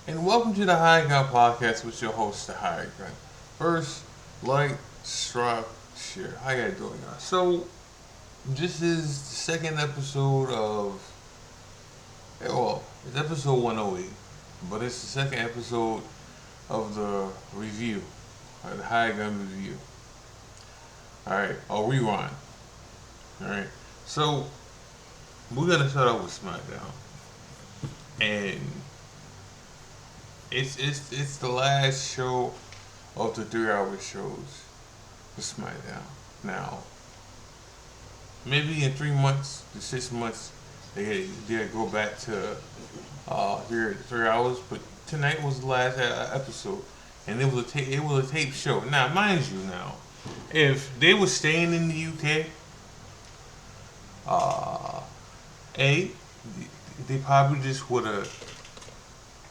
and welcome to the hirdgun podcast with your host, the hirdgun. First, like, subscribe, share. How you doing, guys? So, this is the second episode of, well, it's episode 108, but it's the second episode of the review, the hirdgun review. Alright, or rewind. Alright, so, we're gonna start off with SmackDown. And it's the last show of the 3 hour shows for SmackDown. Now, maybe in 3 months to 6 months they'll go back to here 3 hours. But tonight was the last episode, and it was a tape show. Now, mind you, if they were staying in the UK, uh, a they probably just would have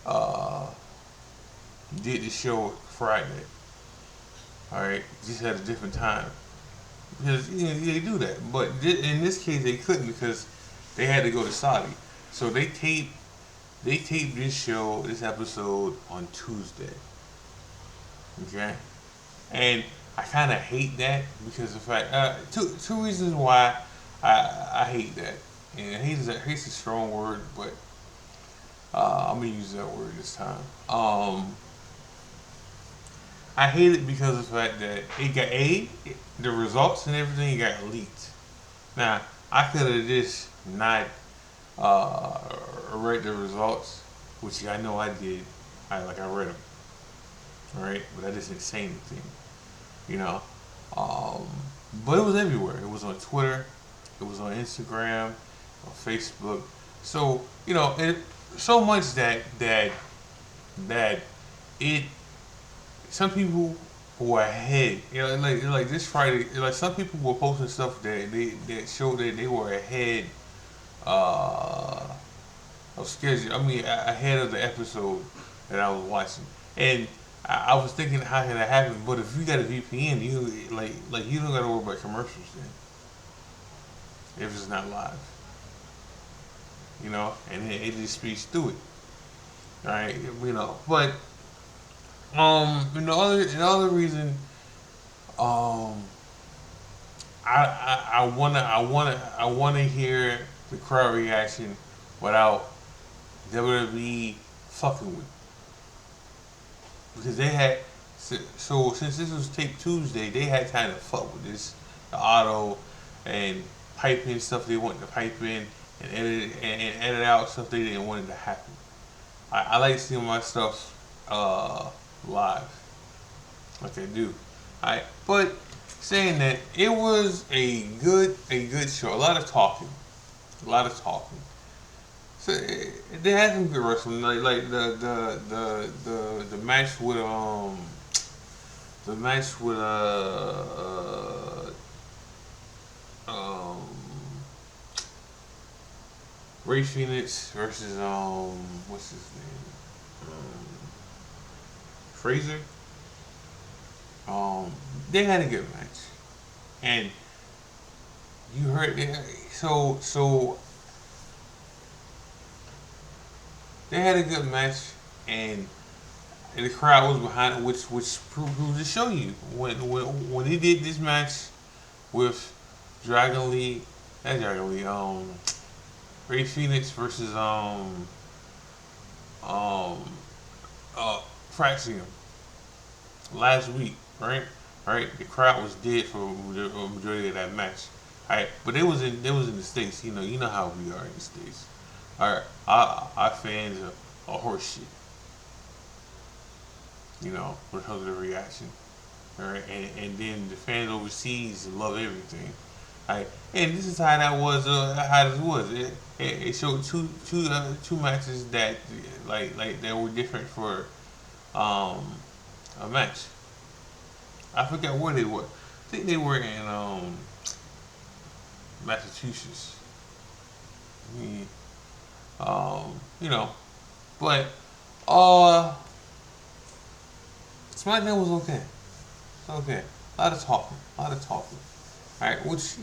uh, did the show Friday. All right, just at a different time because they do that. But in this case, they couldn't because they had to go to Saudi. So they taped this episode on Tuesday. Okay, and I kind of hate that because the fact two reasons why I hate that. And hate's a strong word, but I'm gonna use that word this time. I hate it because of the fact that it got the results and everything got leaked. Now I could have just not uh, read the results, which I know I did. I read them, right? But I just didn't say anything, you know. Um, but it was everywhere. It was on Twitter, it was on Instagram, on Facebook. So so much that it some people were ahead. Like this Friday, like some people were posting stuff that showed that they were ahead uh, of schedule. I mean, ahead of the episode that I was watching, and I was thinking, how can that happen? But if you got a VPN, you don't got to worry about commercials then if it's not live, and it just speeds through it, right? But the other reason, um, I wanna hear the crowd reaction without WWE fucking with, because they had so since this was taped Tuesday, they had time to fuck with this, the auto, and pipe in stuff they wanted to pipe in, and edit out stuff they didn't want it to happen. I like seeing my stuff live, like I do. But saying that, it was a good show. A lot of talking. So they had some good wrestling, like the match with the match with um Ray Phoenix versus what's his name, Fraser. They had a good match, and you heard so they had a good match, and the crowd was behind it, which proves to show you when he did this match with Dragon Lee, not Dragon Lee, Ray Phoenix versus um Fraxium last week, right? Right, the crowd was dead for the majority of that match. Alright, but it was in the States. You know how we are in the States. Alright, our fans are horse shit. When it comes to the reaction. Alright, and then the fans overseas love everything. Alright, and this is how that was. How this was. It showed two matches that like that were different for um a match. I forgot where they were. I think they were in Massachusetts. Mm, you know, but uh, SmackDown was okay. It's okay. A lot of talking. A lot of talking. All right, which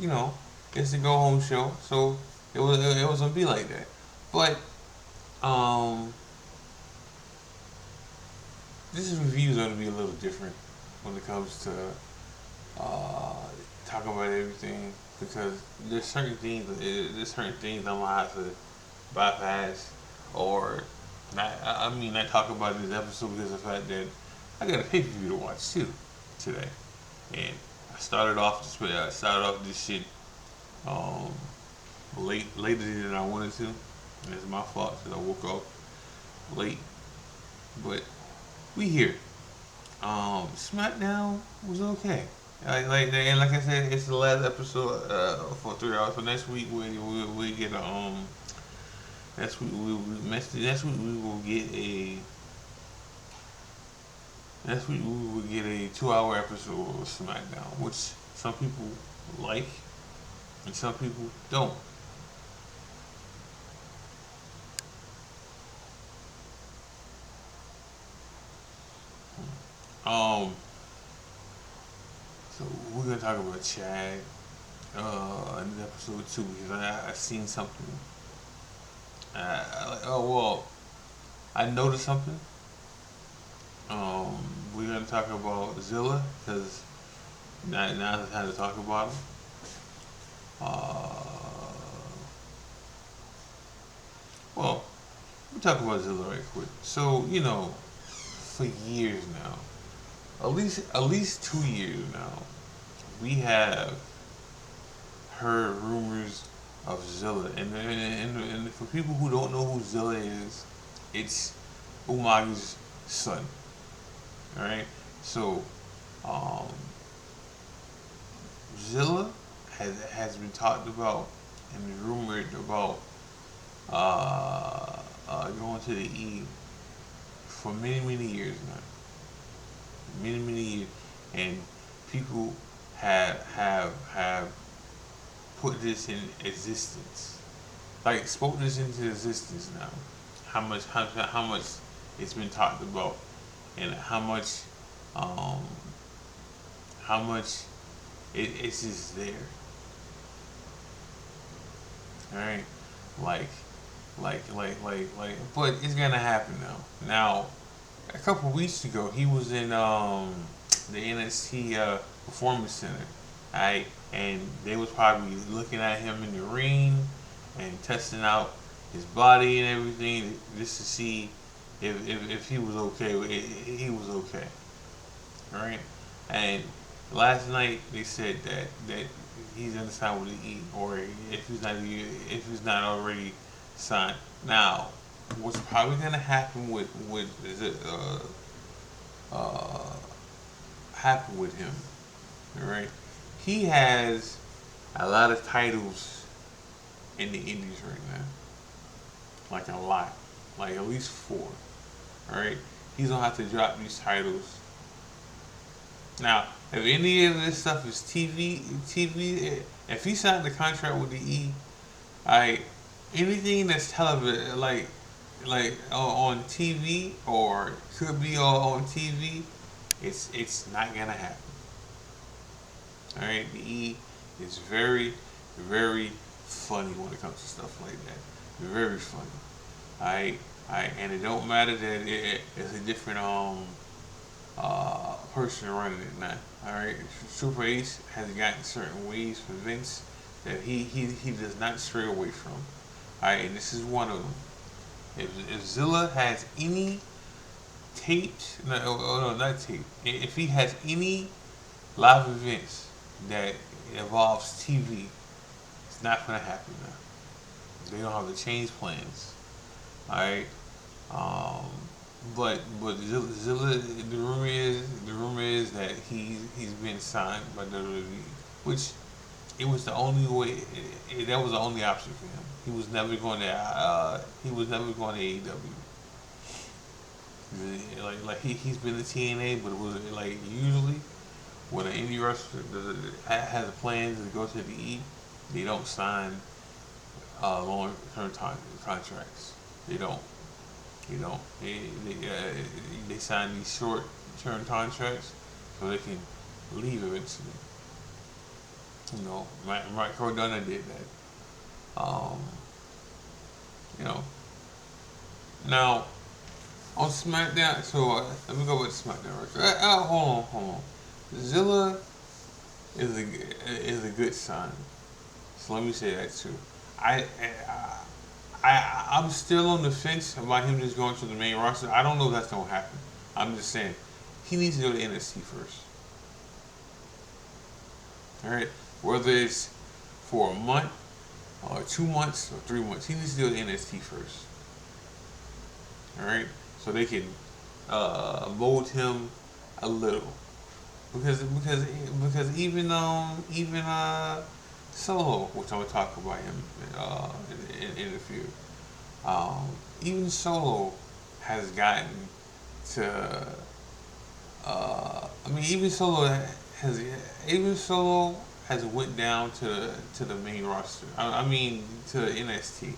it's a go home show, so it was gonna be like that. But um, this review is going to be a little different when it comes to uh, talking about everything because there's certain things I'm gonna have to bypass or not. I mean, not talk about in this episode because of the fact that I got a pay per view to watch too today, and I started off this shit um, later than I wanted to. And it's my fault because I woke up late, but we here. SmackDown was okay. Like I said, it's the last episode for 3 hours. So next week we get a next week we will get a next week we will get a 2 hour episode of SmackDown, which some people like and some people don't. Um, so we're gonna talk about Chad in episode 2 because I seen something. Oh well, I noticed something. Um, we're gonna talk about Zilla because now's the time to talk about him. Uh, well, we'll talk about Zilla right quick. So for years now, at least 2 years now, we have heard rumors of Zilla, and for people who don't know who Zilla is, it's Umage's son. All right, so um, Zilla has been talked about and rumored about going to the E for many years now, many years, and people have put this in existence, like spoke this into existence now. How much it's been talked about, and um how much it's just there. All right, like but it's gonna happen now. Now, a couple weeks ago, he was in the NXT Performance Center, right? And they was probably looking at him in the ring and testing out his body and everything just to see if he was okay. He was okay, right? And last night they said that he's gonna sign with the E, or if he's not already signed. Now, what's probably gonna happen with uh, happen with him, all right? He has a lot of titles in the Indies right now, like a lot, like at least four. All right, he's gonna have to drop these titles. Now, if any of this stuff is TV, if he signed the contract with the E, I anything that's television, like on TV or could be on TV, it's not gonna happen. All right, the E is very funny when it comes to stuff like that. Very funny. And it don't matter that it's a different person running it now. All right, Super Ace has gotten certain ways from Vince that he does not stray away from. All right, and this is one of them. If Zilla has any taped, no, no, not taped. If he has any live events that involves TV, it's not gonna happen now. They don't have to change plans. All right. Um, but Zilla, the rumor is that he's been signed by WWE, which it was the only way. That was the only option for him. He was never going to AEW. Like he's been to TNA, but it was like usually when an indie wrestler has a plan to go to the E, they don't sign long term contracts. They don't. You know, they sign these short term contracts so they can leave eventually. Mike Cardona did that. Um, you know, now On SmackDown, so let me go with SmackDown. Right? Hold on. Zilla is a good sign. So let me say that too. I I'm still on the fence about him just going to the main roster. I don't know if that's gonna happen. I'm just saying he needs to go to NXT first. All right, whether it's for a month or 2 months or 3 months, he needs to go to NXT first. All right, so they can mold him a little because even Solo, which I'm gonna talk about him in the few. Even Solo has gotten to. I mean, has even Solo has went down to the main roster. I mean, to NXT.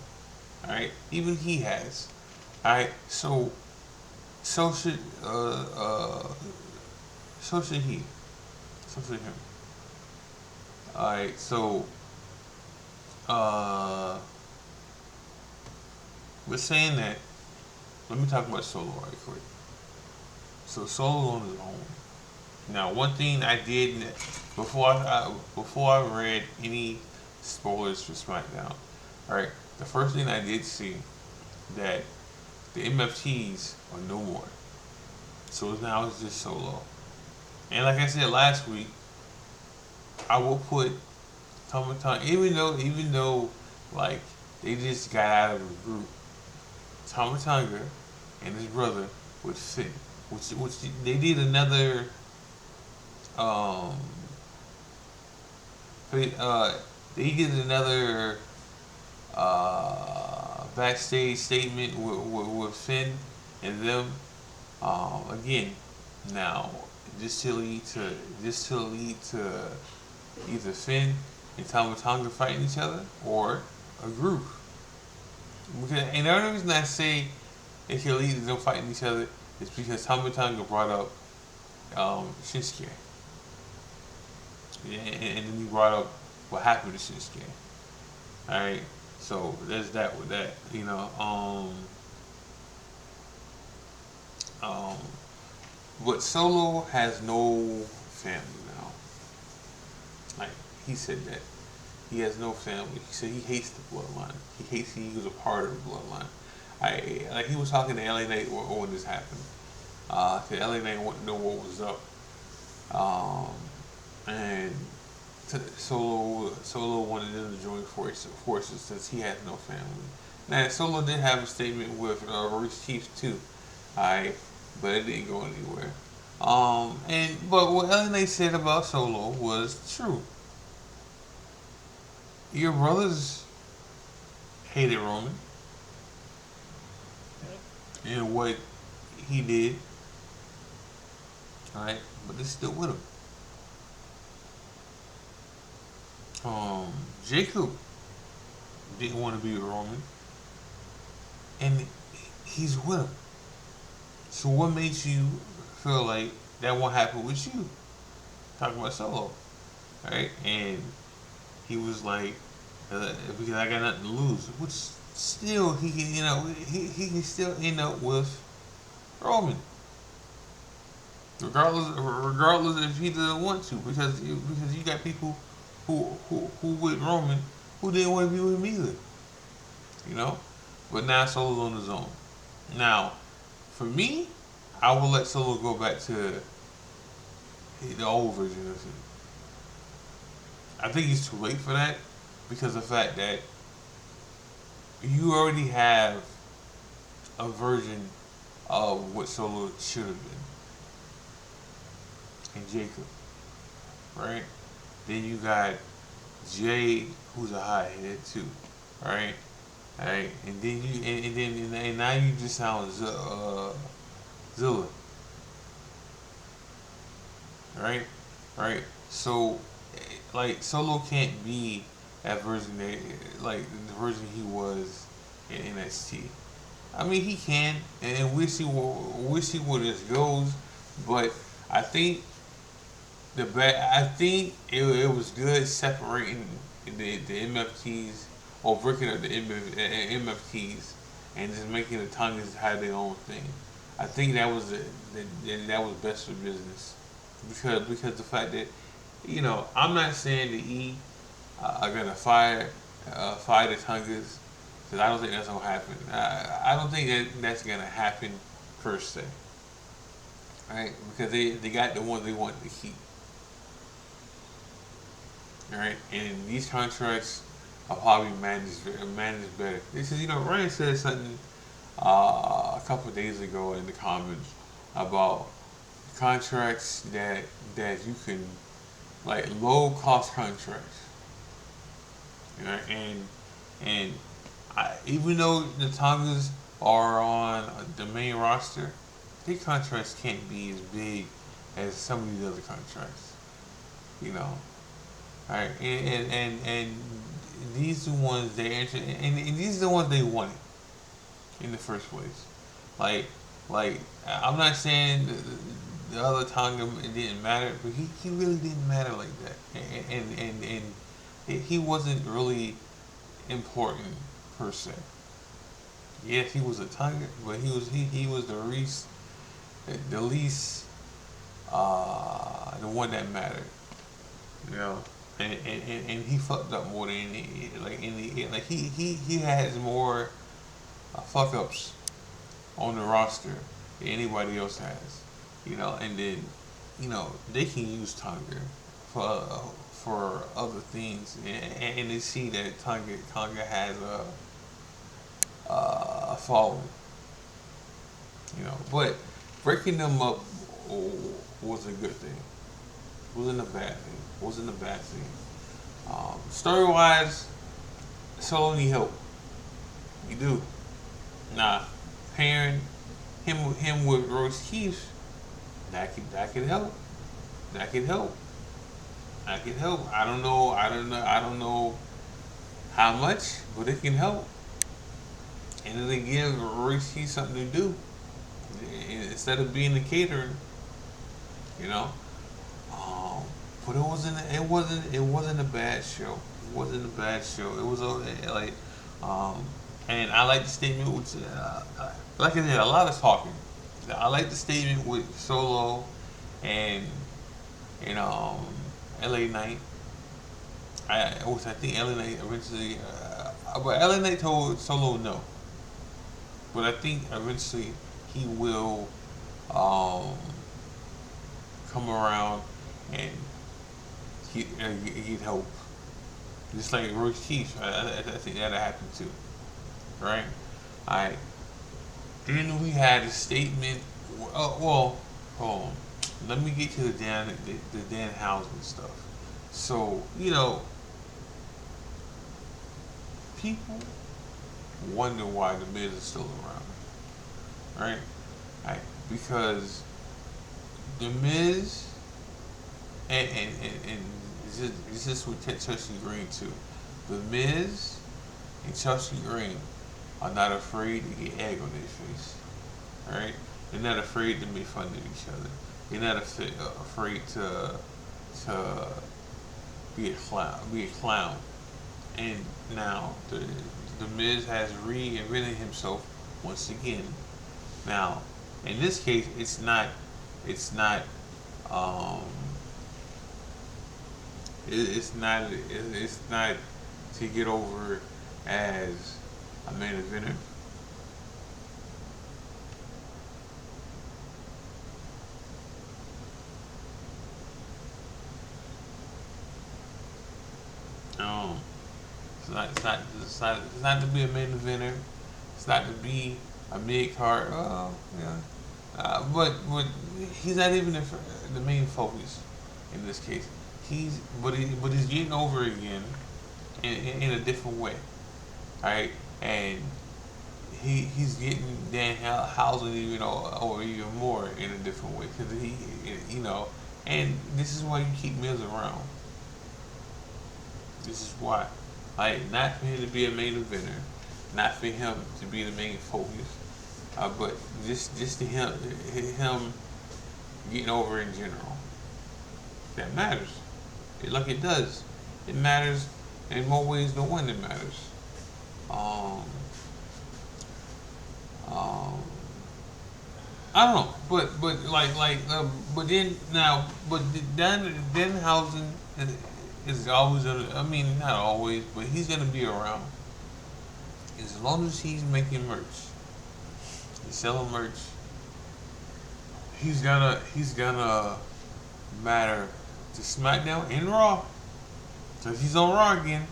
All right, even he has. All right, so should so should he. So should him. All right, so uh, we're saying that. Let me talk about Solo right quick. So Solo on his own. Now, one thing I did before I read any spoilers for SmackDown, all right, the first thing I did see that the MFTs are no more. So now it's just Solo. And like I said last week, I will put Tomaton, even though like they just got out of the group, Tomatonga and his brother would fit, which they did another um they, uh they did another backstage statement with Finn and them. Again, now this to lead to either Finn and Tamatonga fighting each other or a group. Because and the only reason I say it can lead to them fighting each other is because Tamatonga brought up Shinsuke. Yeah, and then he brought up what happened to Shinsuke. Alright, so there's that with that. Um, but Solo has no family now. Like he said that he has no family. He said he hates the bloodline. He was a part of the bloodline. I like he was talking to LA Knight when this happened. The LA Knight wanted to know what was up. And Solo wanted them to join forces since he had no family. Now Solo did have a statement with Reese Chiefs too, alright, but it didn't go anywhere. But what LNA said about Solo was true. Your brothers hated Roman and what he did, alright, but they're still with him. Jacob didn't want to be with Roman, and he's with him. So what makes you feel like that won't happen with you? Talking about Solo, right? And he was like, because I got nothing to lose, which still he can, he can still end up with Roman, regardless if he doesn't want to, because you got people who with Roman who didn't want to be with him either, you know. But now Solo's on his own. Now, for me, I will let Solo go back to the old version of him. I think it's too late for that because of the fact that you already have a version of what Solo should have been in Jacob, right? Then you got Jay, who's a hothead too, right? Right, and then and now you just sound Zilla, right? Right. So, like Solo can't be that version like the version he was in NXT. I mean, he can, and we'll see where this goes. But I think I think it was good separating the MFTs or breaking up the MFTs and just making the Tongas have their own thing. I think that was best for business because the fact that I'm not saying the are gonna fire the Tongas because I don't think that's gonna happen. I don't think that's gonna happen per se, right? Because they got the ones they want to keep, right? And these contracts are probably managed better. This is Ryan said something a couple of days ago in the comments about contracts that you can like low cost contracts, and even though the Tongas are on the main roster, their contracts can't be as big as some of these other contracts. You know, right? And these are the ones and these are the ones they wanted in the first place. Like like I'm not saying the other Tonga it didn't matter, but he really didn't matter like that, and he wasn't really important per se. Yes, he was a Tonga, but he was the least the one that mattered, you know. And he fucked up more than like he has more fuck ups on the roster than anybody else has, and then they can use Tonga for other things, and they see that Tonga has a following, but breaking them up was a good thing. Wasn't a bad thing. Wasn't a bad thing. Story wise, Solo need help. You do. Nah, pairing him with Royce Keith, that could help. That could help. That could help. I don't know how much, but it can help. And it'll give Royce Keith something to do instead of being the catering. You know. Um, but it wasn't a bad show. It wasn't a bad show. It was like, um, and I like the statement with like I said, a lot of talking. I like the statement with Solo and and LA Knight. I think LA Knight eventually, but LA Knight told Solo no. But I think eventually he will um, come around and get help. Just like Royce Keith, I think that'll happen too, right? Alright. Then we had a statement. Well, hold on. Let me get to the Dan Housing stuff. So people wonder why the Miz is still around, right? Right? Because the Miz and this is with Chelsea Green too. The Miz and Chelsea Green are not afraid to get egg on their face, right? They're not afraid to make fun of each other. They're not afraid to be a clown. And now the Miz has reinvented himself once again. Now, in this case, it's not um it's not to get over as a main eventer. Um, it's not to be a main eventer. It's not to be a mid card. Oh, yeah. But he's not even the main focus in this case. But he's getting over again in a different way. Right, and he's getting Dan Housen even or even more in a different way because and this is why you keep Mills around. This is why. Like, not for him to be a main eventer, not for him to be the main focus, but just to him getting over in general. That matters. Like it does. It matters in more ways than one. It matters. Um, um, I don't know, but but then now, but Dan Danhausen is always gonna. I mean, not always, but he's gonna be around as long as he's making merch, he's selling merch. He's gonna matter to SmackDown and Raw. So if he's on Raw again,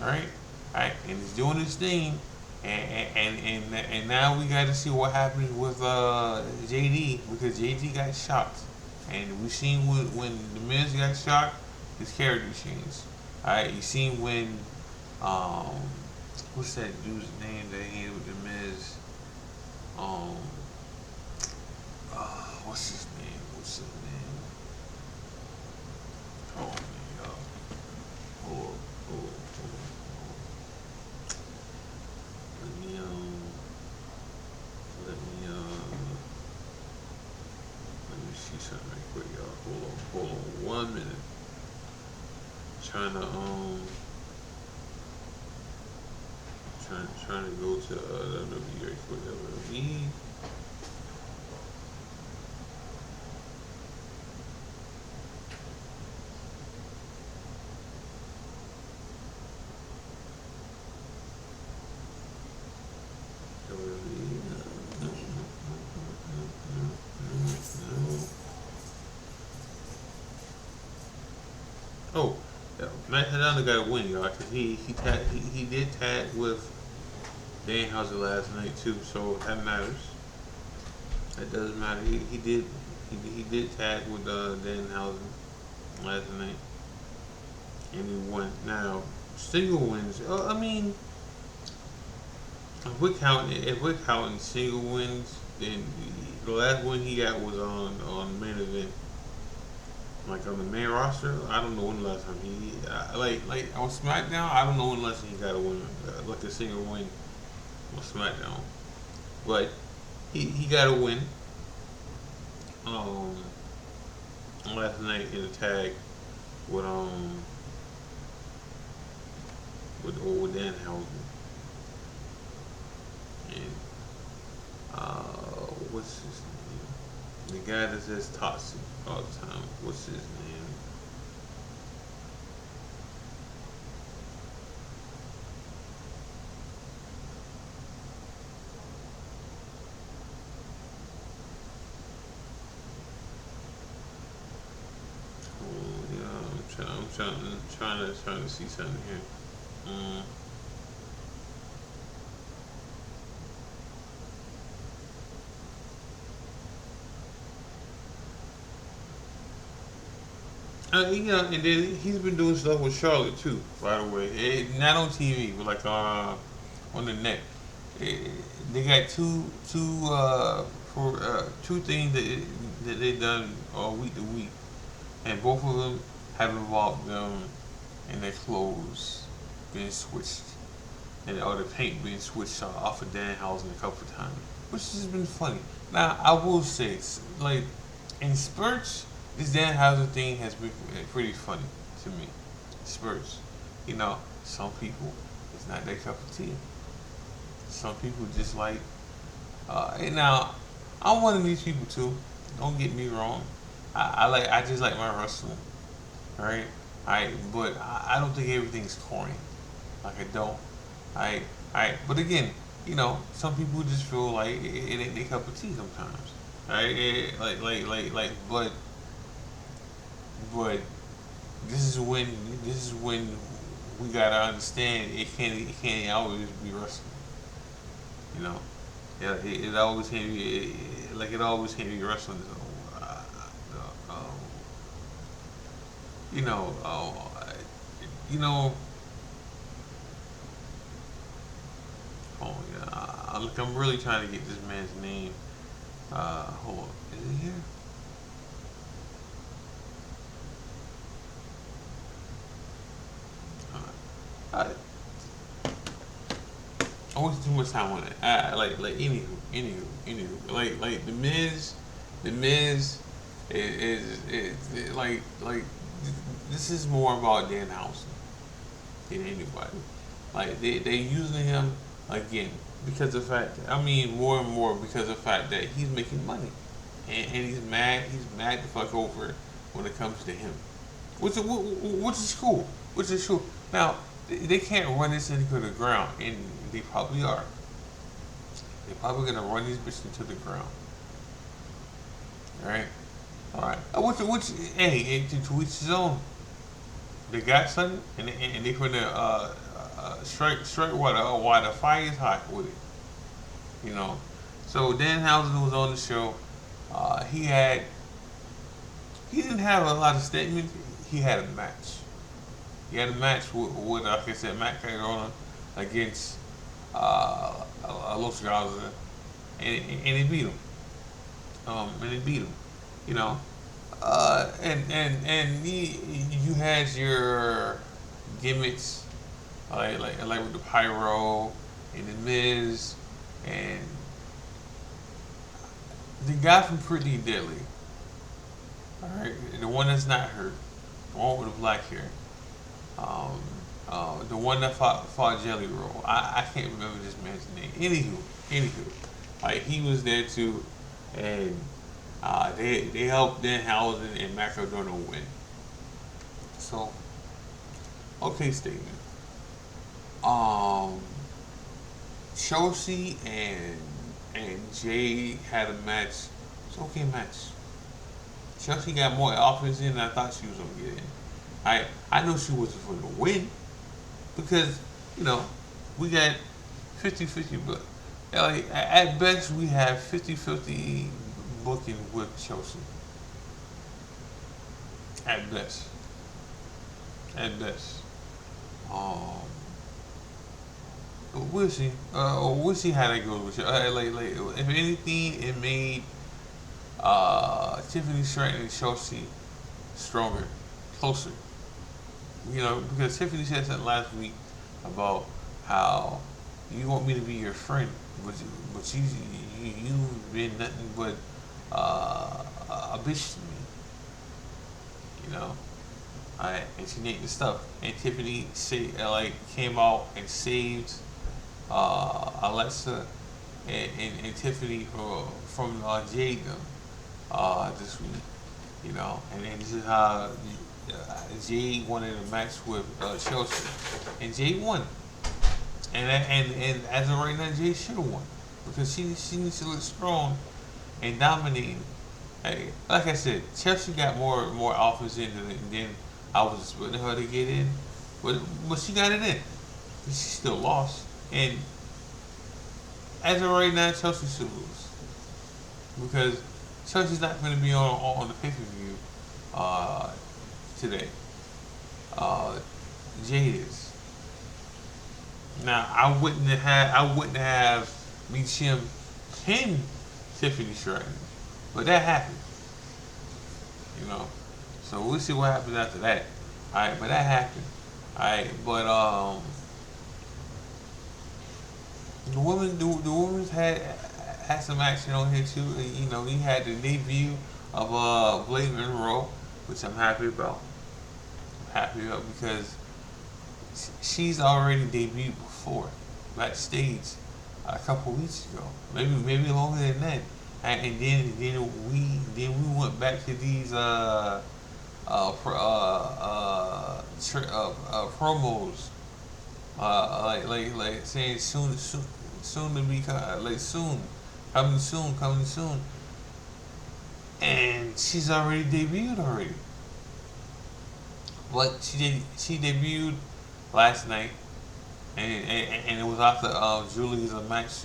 all right, all right, and he's doing his thing, and now we got to see what happens with JD because JD got shocked, and we seen when the Miz got shocked, his character changed. All right, you seen when um what's that dude's name that he had with the Miz? Um, what's his name? What's his name? Oh man, y'all. Hold on, hold on. Let me let me let me see something right quick, y'all. Hold on, 1 minute. Trying to trying to go to WWE right quick. WWE. Oh, yeah, Matt Hidalgo got a win, y'all. Cause he did tag with Danhausen last night too, so that matters. That does matter. He did tag with Danhausen last night, and he won. Now single wins. I mean, if we're counting single wins, then the last win he got was on main event. Like on the main roster, I don't know when the last time he like on SmackDown. I don't know when the last time he got a win, like a single win on SmackDown. But he got a win um last night in a tag with with Danhausen and what's his name? The guy that says toxic all the time. What's his name? Oh yeah, trying to see something here. And then he's been doing stuff with Charlotte too. By the way, not on TV, but like on the net. Eh, they got two things that they done week to week, and both of them have involved them and their clothes being switched, and or the paint being switched off of Danhausen a couple of times, which has been funny. Now I will say, like in spurts, this Danhausen thing has been pretty funny to me. Spurts, you know, some people it's not their cup of tea. Some people just like. And now I'm one of these people too. Don't get me wrong. I just like my wrestling, right? But I don't think everything's corny. Like I don't. But again, some people just feel like it ain't their cup of tea sometimes. But this is when we gotta understand it can't always be wrestling. You know, yeah, it always can't be like it always can't be wrestling. So, you know, you know. Oh yeah, look, I'm really trying to get this man's name. Hold on, is it here? Uh, I wasted too much time on it. Like anywho, like the Miz is like this is more about Danhausen than anybody. Like they using him again. because of the fact that, I mean, more and more because of the fact that he's making money, and he's mad. He's mad the fuck over it when it comes to him, which is cool. Which is cool. Now they can't run this into the ground, and they probably are. They're probably gonna run these bitches into the ground. All right, all right. Hey, to each his own. They got something, and they finna straight while the fire is hot with it. You know. So Danhausen was on the show. He had he didn't have a lot of statements. He had a match. He had a match with like I said, Matt Cardona against Los Garza, and he beat him. And he beat him. You know, you had your gimmicks like with the pyro and the Miz and the guy from Pretty Deadly. All right, the one that's not hurt, the one with the black hair. Um, the one that fought Jelly Roll. I can't remember this man's name. Anywho, like he was there too, and they helped Danhausen and Matt Cardona win. So okay, statement. Um, Chelsea and Jay had a match. It's an okay match. Chelsea got more offense in than I thought she was gonna get in. I know she wasn't going to win because you know we got 50-50, but like, at best we have 50-50 booking with Chelsea. At best, at best. Um, we'll see. We'll see how that goes with you. If anything, it made Tiffany Stratton and Chelsea stronger, closer. You know, because Tiffany said something last week about how you want me to be your friend, but you've been nothing but a bitch to me. You know, and she named the stuff. And Tiffany came out and saved Alexa and Tiffany from Jade this week. You know, and this is how Jade wanted a match with Chelsea, and Jade won. And as of right now, Jade should have won because she needs to look strong and dominating. Hey, like I said, Chelsea got more offense in than I was expecting her to get in, but she got it in. But she still lost, and as of right now, Chelsea should lose because Chelsea's not going to be on the pay per view today. Jade is. Now I wouldn't have Michim pin Tiffany Stratton, but that happened. You know, so we'll see what happens after that. All right, but that happened. All right, but the women's had some action on here too. You know, we had the debut of Blade Monroe, which I'm happy about. I'm happy about because she's already debuted before backstage a couple weeks ago, maybe longer than that. And then we went back to these promos, like saying soon to be like soon, coming soon, and she's already debuted already. But she debuted last night, and it was after Julie's match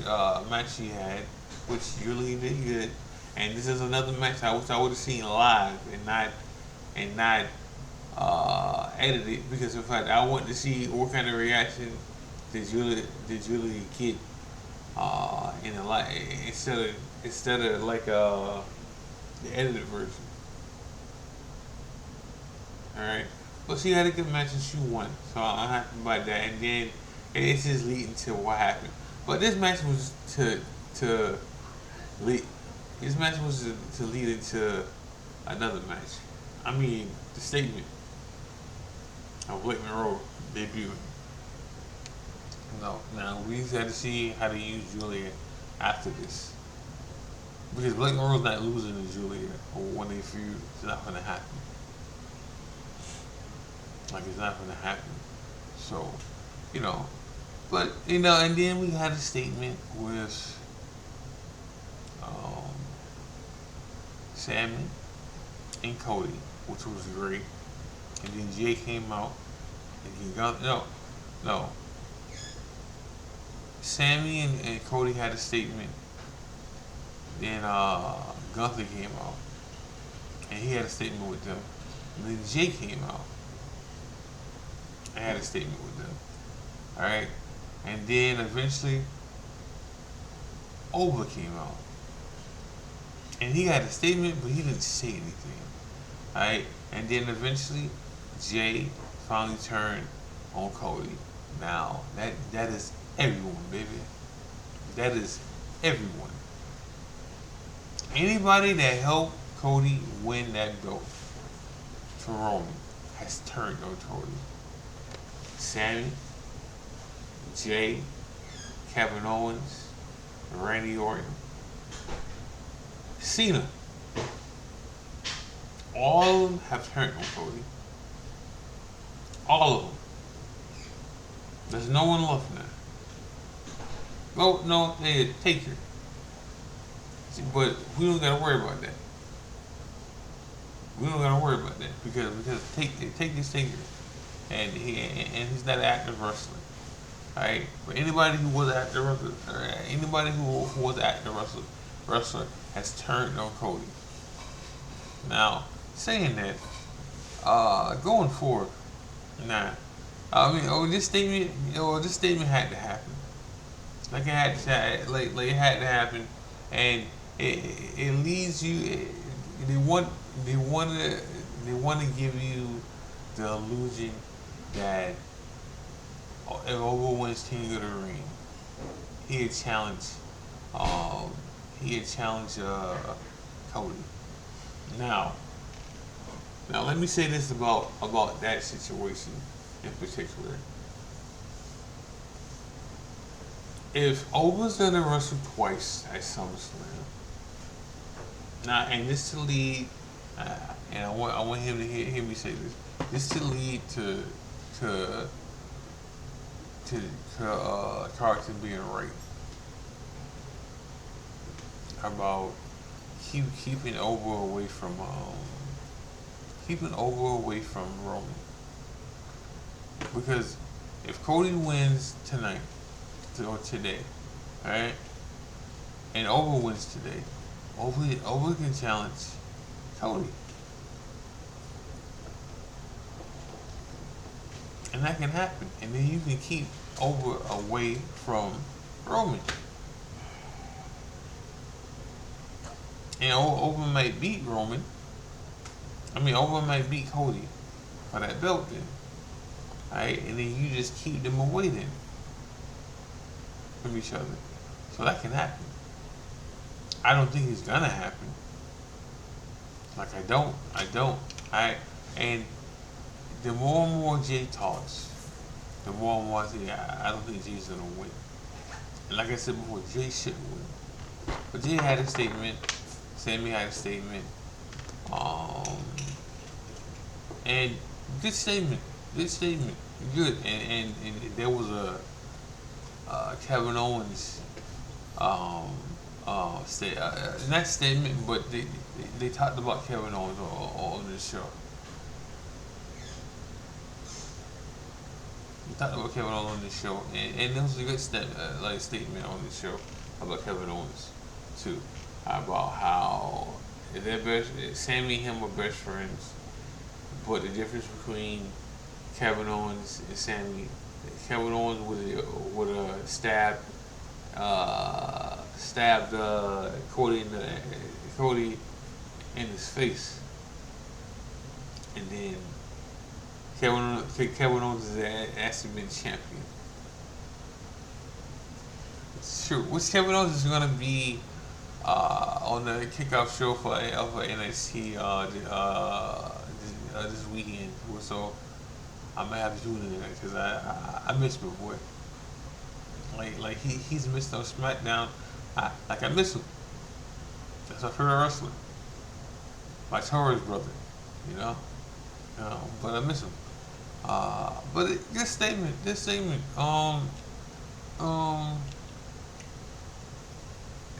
she had, which Julie did good. And this is another match I wish I would have seen live and not edited because in fact I want to see what kind of reaction did Julie get in a live instead of like the edited version. All right. But she had a good match and she won, so I'm happy about that. And then it's just leading to what happened. But this match was to lead. This match was to lead into another match. I mean, the statement of Blake Monroe debuting. No. Now we just had to see how to use Julia after this. Because Blake Morrow's not losing to Julia or when they feud. It's not gonna happen. Like it's not gonna happen. So, you know. But and then we had a statement with um, Sammy and Cody, which was great. And then Jay came out and he got no. Sammy and Cody had a statement. Then Gunther came out and he had a statement with them. And then Jay came out and had a statement with them. Alright? And then eventually Over came out. And he had a statement but he didn't say anything. Alright? And then eventually Jay finally turned on Cody. Now that is everyone, baby. That is everyone. Anybody that helped Cody win that belt for Roman has turned on Cody. Sammy, Jay, Kevin Owens, Randy Orton, Cena. All of them have turned on Cody. All of them. There's no one left now. No, they Taker. But we don't gotta worry about that. We don't gotta worry about that because Taker's Taker, and he's not an active wrestler. Alright, but anybody who was an active wrestler, anybody who was an active wrestler has turned on Cody. Now, saying that, going forward, nah. I mean, this statement had to happen. Like it had to happen, and it leads you. They want to give you the illusion that if Ogo wins King of the Ring, he had challenged Cody. Now let me say this about that situation in particular. If Oga's gonna wrestle twice at SummerSlam, now and this to lead, and I want him to hear me say this. This to lead to Carlton being right about keeping Over away from Roman, because if Cody wins tonight or today, alright, and Over wins today, Over can challenge Cody. And that can happen. And then you can keep Over away from Roman. And Over might beat Roman. Over might beat Cody for that belt then. Alright? And then you just keep them away then from each other. So that can happen. I don't think it's gonna happen. Like I don't. And the more and more Jay talks, the more and more I say I don't think Jay's gonna win. And like I said before, Jay should win. But Jay had a statement. Sammy had a statement. And good statement. Good. And there was a Kevin Owens not statement, but they talked about Kevin Owens on this show. We talked about Kevin Owens on this show, and there was a good statement on this show about Kevin Owens too, about how Sammy and him were best friends, but the difference between Kevin Owens and Sammy, Kevin Owens would have stabbed Cody in his face, and then Kevin Owens has actually been champion. It's true. Which Kevin Owens is gonna be on the kickoff show for NXT this weekend. So I might have to tune in because I miss my boy. he's missed on SmackDown. I miss him. That's my favorite wrestler. My Torres brother, you know. But I miss him. But this statement, um,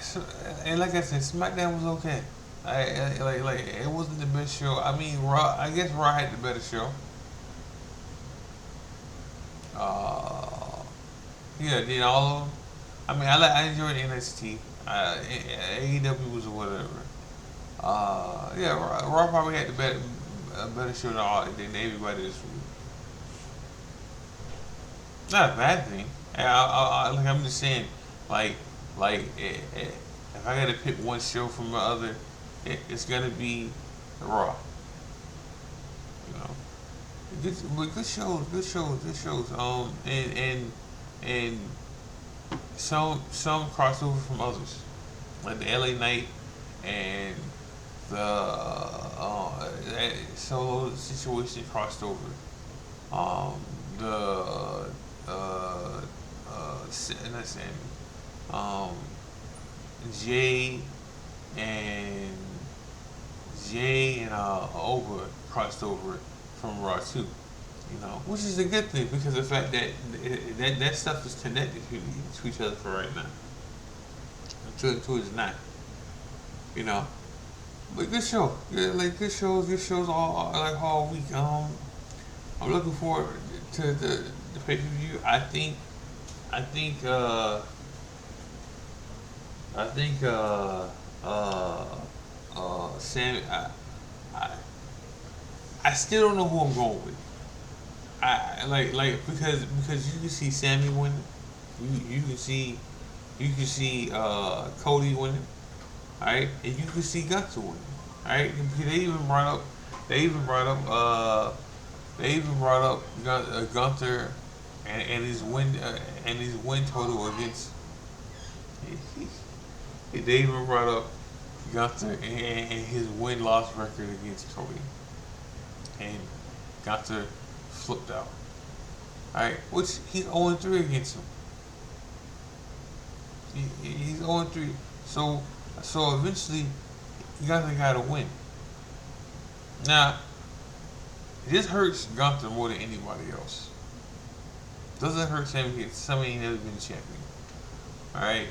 so, and like I said, SmackDown was okay. Like it wasn't the best show. I mean, Raw. I guess Raw had the better show. Uh, yeah, did all of them. I mean, I enjoyed NXT. AEW was whatever. Yeah, Raw probably had the better show than everybody this week. Not a bad thing. Like I'm just saying, like if I got to pick one show from the other, it's gonna be Raw. You know, but good shows. And some crossover from others, like the LA Knight and the solo situation crossed over. The not Sammy, um, Jay and Oba crossed over from Raw too. You know, which is a good thing because of the fact that that stuff is connected to each other for right now. Until it's not. You know, but good show. Yeah, like good shows all week. I'm looking forward to the pay per view. I think I think uh Sam. I I still don't know who I'm going with. Because you can see Sammy winning. You can see Cody winning. Alright? And you can see Gunther winning. Alright? They even brought up they even brought up they even brought up Gunther and his win total against they even brought up Gunther and his win loss record against Cody. And Gunther flipped out. Alright, which he's 0-3 against him. He's 0-3. So eventually Gunther got to win. Now, this hurts Gunther more than anybody else. Doesn't hurt Sammy. Sammy ain't never been champion. Alright?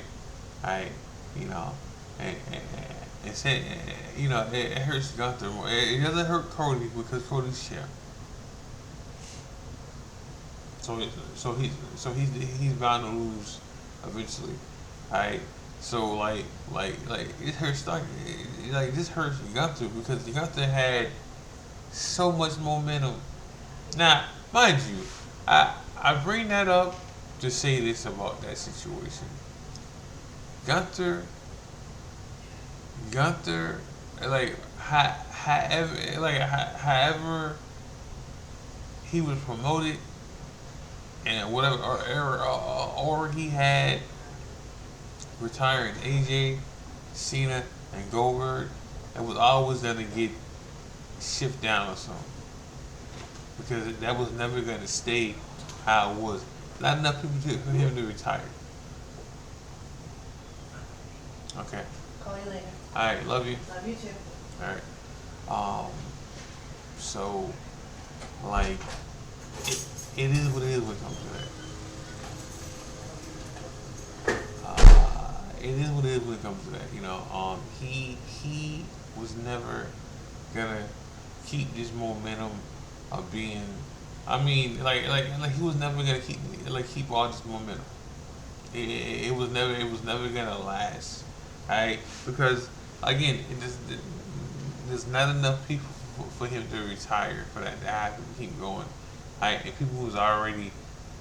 Alright, you know. And say, it hurts Gunther more. It doesn't hurt Cody because Cody's champ. So he's bound to lose eventually. Alright? So it hurts like this hurts Gunther because Gunther had so much momentum. Now, mind you, I bring that up to say this about that situation. Gunther, however he was promoted and whatever or he had retiring AJ, Cena, and Goldberg, it was always gonna get shift down or something because that was never gonna stay how it was. Not enough people for him to retire. Okay. Call you later. All right. Love you. Love you too. All right. So like it is what it is when it comes to that. It is what it is when it comes to that. You know, he was never gonna keep this momentum of being. I mean, like he was never gonna keep all this momentum. It was never gonna last, right? Because again, there's not enough people for him to retire for that to happen. Keep going, right? And people was already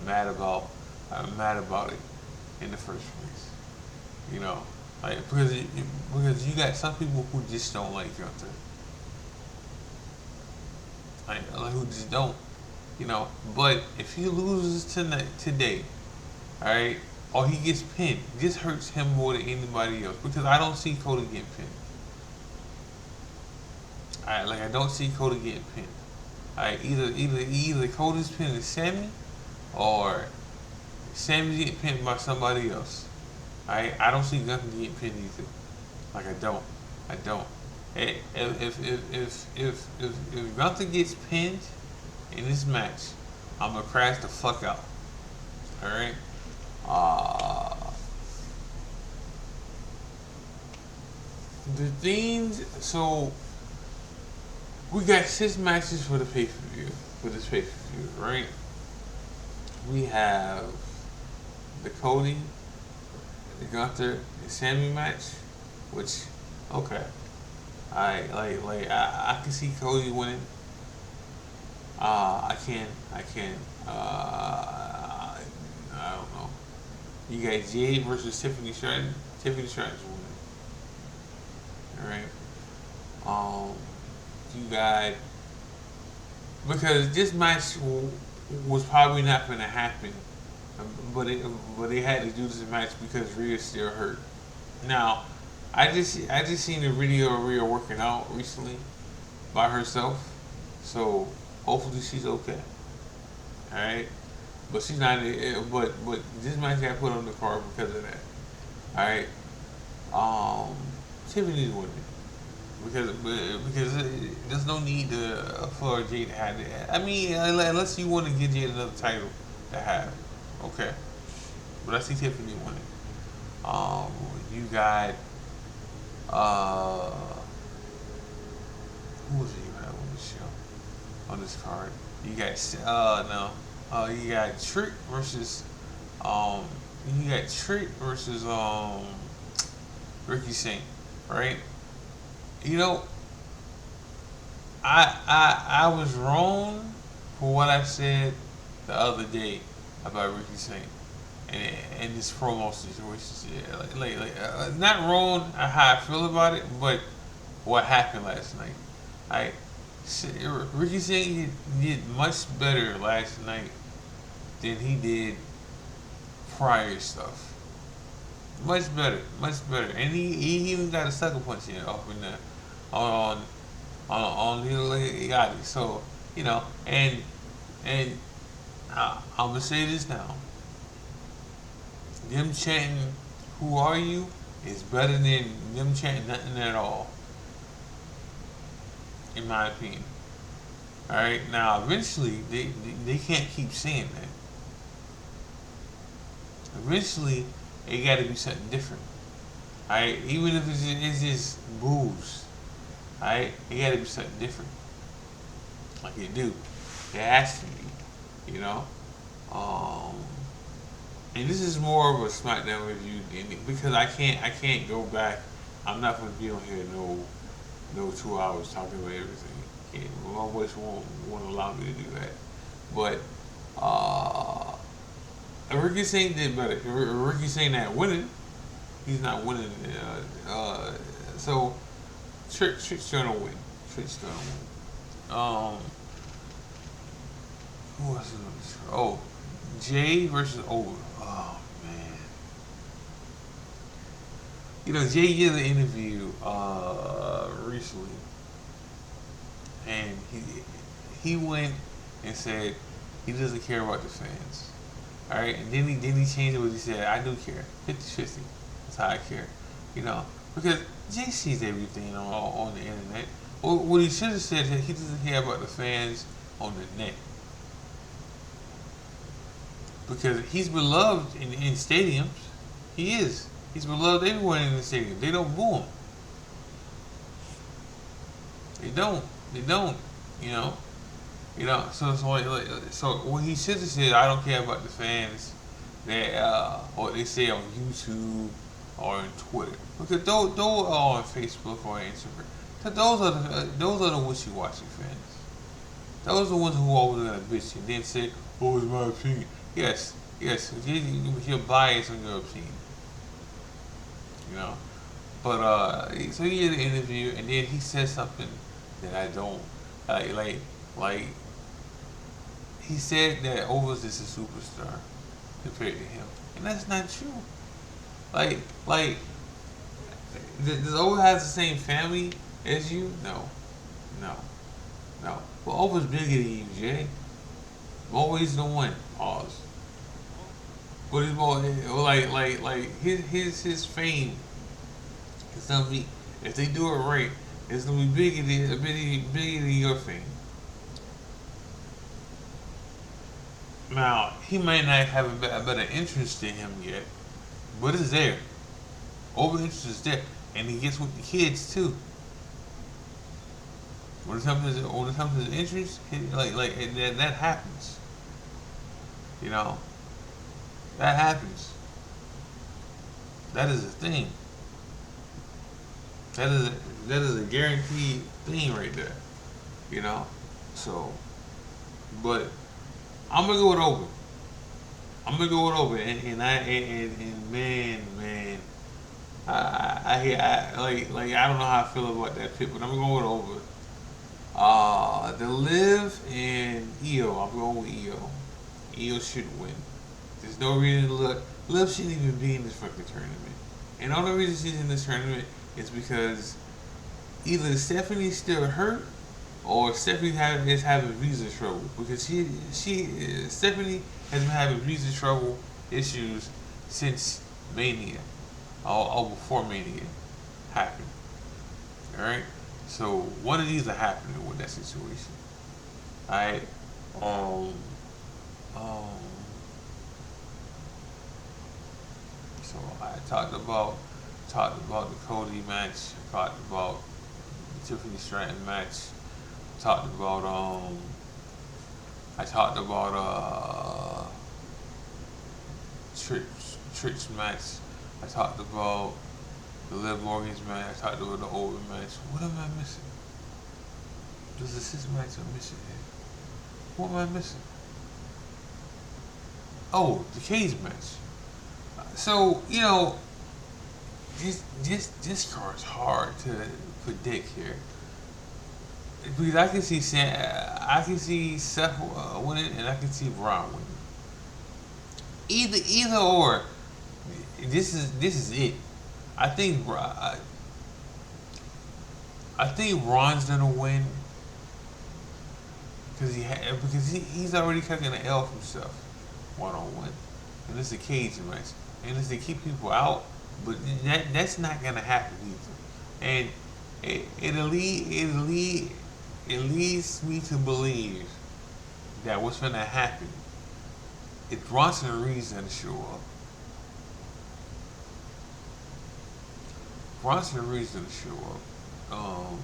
mad about it in the first place. You know, like because you got some people who just don't like Gunther, like who just don't. You know, but if he loses today, all right, or he gets pinned, this hurts him more than anybody else because I don't see Cody getting pinned. I don't see Cody getting pinned. Either Cody's pinning Sammy, or Sammy's getting pinned by somebody else. Alright, I don't see nothing getting pinned either. Like I don't. If nothing gets pinned in this match, I'm gonna crash the fuck out. All right. Uh, the things. So we got 6 matches for the pay per view. For this pay per view, right? We have the Cody, the Gunther, and Sammy match, which okay. I can see Cody winning. I can. I don't know. You got Jade versus Tiffany Stratton. Tiffany Stratton's winning. All right. You got because this match was probably not going to happen, but they had to do this match because Rhea's still hurt. Now, I just seen a video of Rhea working out recently by herself, so hopefully she's okay. All right, but she's not. But this match got put on the card because of that. All right, Tiffany's winning because there's no need for Jade to have that. I mean, unless you want to get Jade another title to have, okay. But I see Tiffany winning. You got uh, who was it you had on this show on this card? You got no, you got Trick versus um, you got Trick versus Ricky Saint, right? You know, I was wrong for what I said the other day about Ricky Saint and this promo situation. Yeah, not wrong how I feel about it, but what happened last night. I Ricky Saint did much better last night than he did prior stuff. Much better, and he even got a sucker punch in off in there on on Little Yachty. So and I'm gonna say this now: them chanting "Who are you?" is better than them chanting nothing at all, in my opinion. All right, now eventually they can't keep saying that. Eventually, it got to be something different. All right, even if it's just booze. All right, it got to be something different. Like you do, it has to be. You know, um, and this is more of a SmackDown review because I can't go back. I'm not gonna be on here no 2 hours talking about everything. My voice won't allow me to do that. But uh, Ricky Saint did better. Ricky Saint not winning. He's not winning. So Trick's gonna win. Trick's gonna win. Who was it? Oh, Jay versus Over. Oh man. Jay did an interview recently, and he went and said he doesn't care about the fans. All right, and then he changed it. What he said, I do care, 50-50. That's how I care, because Jay sees everything on the internet. Or what he should have said is he doesn't care about the fans on the net because he's beloved in stadiums. He is. He's beloved everywhere in the stadium. They don't boo him. They don't. They don't. You know. So what he should have said, I don't care about the fans that or they say on YouTube or on Twitter because those are on Facebook or Instagram. So those are the wishy-washy fans. Those are the ones who always gonna bitch and then say, "Oh, it's my opinion." Yes, you're biased on your opinion. You know. But so he did an interview and then he said something that I don't like. He said that Ovis is a superstar compared to him, and that's not true. Like, does Ovis have the same family as you? No, no, no. But Ovis bigger than you, Jay. Always the one. Pause. But it's more like his fame is gonna be, if they do it right, it's gonna be bigger than your fame. Now he might not have a better interest in him yet, but it's there. Over interest is there, and he gets with the kids too. When it comes to his interest, that happens. You know that happens. That is a thing. That is a, that is a guaranteed thing right there. You know. So, but I'm gonna go with over. I'm gonna go with over, and man, like I don't know how I feel about that pick, but I'm gonna go with over. The Liv and Io, I'm going with Io. Io should win. There's no reason to look. Liv shouldn't even be in this fucking tournament. And the only reason she's in this tournament is because either Stephanie's still hurt or is having visa trouble, because Stephanie has been having visa trouble issues since Mania, all before Mania happened. All right, so one of these are happening with that situation. All right, um, um, so I talked about the Cody match, talked about the Tiffany Stratton match, talked about I talked about Trish Trish match. I talked about the Liv Morgan's match. I talked about the Owen match. What am I missing? There's a six match I'm missing here. What am I missing? Oh, the cage match. So this card's hard to predict here, because I can see Seth winning, and I can see Braun winning. Either or. This is it. I think I think Ron's gonna win because he's already taking an L from Seth 1-on-1, and it's a cage match, and it's to keep people out, but that's not gonna happen either, and it leads me to believe that what's gonna happen is Bronson Reed's gonna show up. Bronson Reed's gonna show up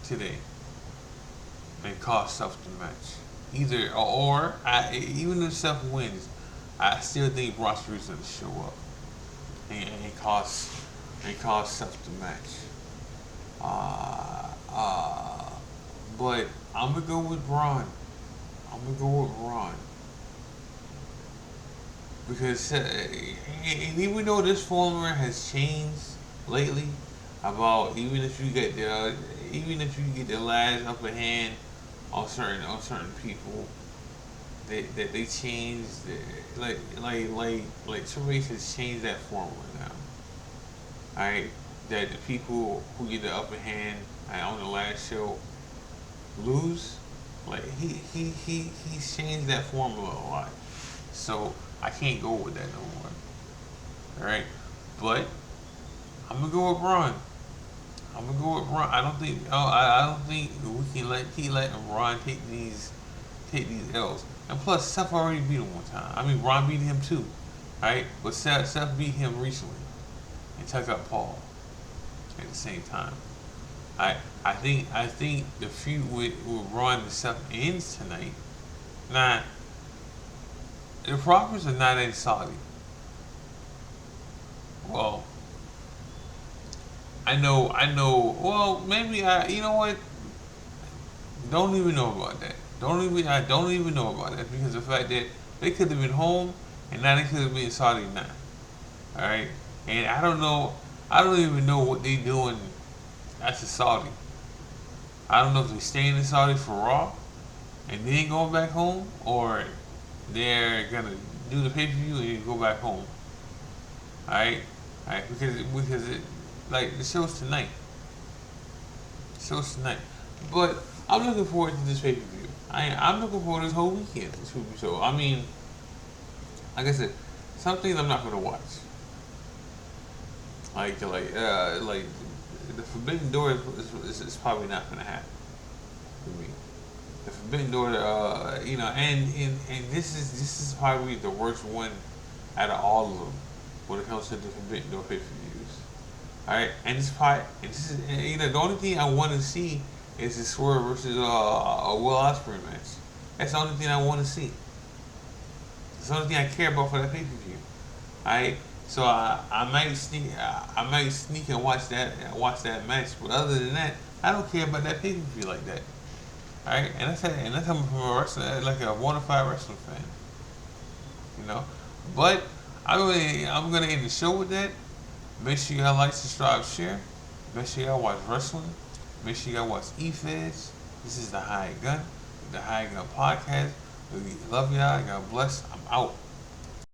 today, and cost Seth the match. Even if Seth wins, I still think Bronson Reed's gonna show up and cost Seth the match. Uh, uh, but I'm gonna go with Braun. I'm gonna go with Braun because and even though this formula has changed lately, about even if you get the last upper hand on certain people, they changed like Triple H has changed that formula now. Alright, that the people who get the upper hand on the last show lose. Like he's changed that formula a lot. So I can't go with that no more. Alright? But I'm gonna go with Braun. I'm gonna go with Braun. I don't think we can keep letting Braun take these L's. And plus Seth already beat him one time. I mean Braun beat him too. Alright? But Seth beat him recently and took out Paul at the same time. I think the feud with Braun and Seth ends tonight. Now the Prophets are not in Saudi. Well, I know. Well, maybe you know what? Don't even know about that. I don't even know about that, because the fact that they could have been home and now they could have been in Saudi now. All right, and I don't know. I don't even know what they doing after Saudi. I don't know if they staying in Saudi for Raw and then going back home, or they're gonna do the pay per view and go back home. Alright? Alright, because like the show's tonight. The show's tonight. But I'm looking forward to this pay per view. I'm looking forward to this whole weekend. This show. I mean, like I said, some things I'm not gonna watch. Like the Forbidden Door is probably not gonna happen for me. The Forbidden Door, and this is probably the worst one out of all of them when it comes to the Forbidden Door pay-per-views. All right, and this part, and this is, and, the only thing I want to see is the Swerve versus a Will Ospreay match. That's the only thing I want to see. That's the only thing I care about for that pay-per-view. All right, so I might sneak and watch that match, but other than that, I don't care about that pay-per-view like that. All right, and that's coming from a wrestler, like a bona fide wrestling fan, you know. But I'm gonna end the show with that. Make sure y'all like, subscribe, share. Make sure y'all watch wrestling. Make sure y'all watch E-Feds. This is the High Gun Podcast. We love y'all. God bless. I'm out.